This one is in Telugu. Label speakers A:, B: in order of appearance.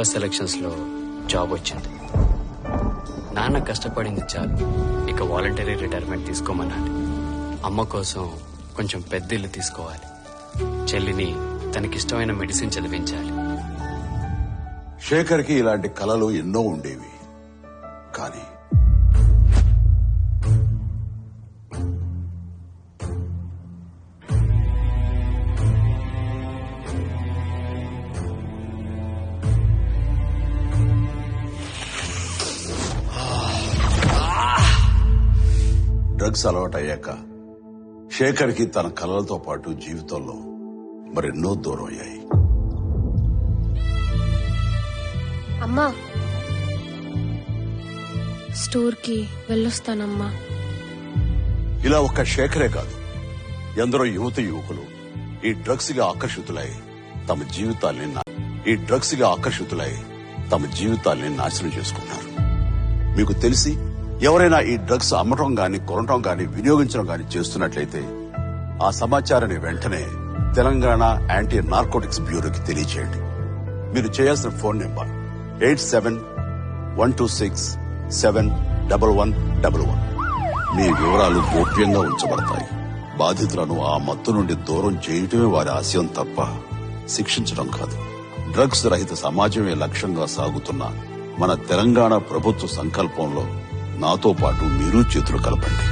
A: క్యాంపస్ సెలక్షన్స్ లో జాబ్ వచ్చింది. నాన్న కష్టపడింది చాలు, ఇక వాలంటరీ రిటైర్మెంట్ తీసుకోమన్నాడు. అమ్మ కోసం కొంచెం పెద్ద ఇల్లు తీసుకోవాలి. చెల్లిని తనకిష్టమైన మెడిసిన్ చదివించాలి.
B: శేఖర్కి ఇలాంటి కలలు ఎన్నో ఉండేవి. కానీ డ్రగ్స్ అలవాటయ్యాక శేఖర్కి తన కలలతో పాటు జీవితంలో మరెన్నో దూరం అయ్యాయి.
C: అమ్మా, స్టోర్ కి వెళ్ళొస్తానమ్మా.
B: ఇలా ఒక్క శేఖరే కాదు, ఎందరో యువకులు ఈ డ్రగ్స్ గా ఆకర్షితులై తమ జీవితాల్ని నాశనం చేసుకున్నారు. మీకు తెలిసి ఎవరైనా ఈ డ్రగ్స్ అమ్మటం గాని, కొనటం గాని, వినియోగించడం గాని చేస్తున్నట్లయితే ఆ సమాచారాన్ని వెంటనే తెలంగాణ యాంటీ నార్కోటిక్స్ బ్యూరోకి తెలియచేయండి. మీరు చేయాల్సిన ఫోన్ నెంబర్ 8712671111. మీ వివరాలు గోప్యంగా ఉంచబడతాయి. బాధితులను ఆ మత్తు నుండి దూరం చేయటమే వారి ఆశయం తప్ప శిక్షించడం కాదు. డ్రగ్స్ రహిత సమాజమే లక్ష్యంగా సాగుతున్న మన తెలంగాణ ప్రభుత్వ సంకల్పంలో నాతో పాటు మీరు చేతులు కలపండి.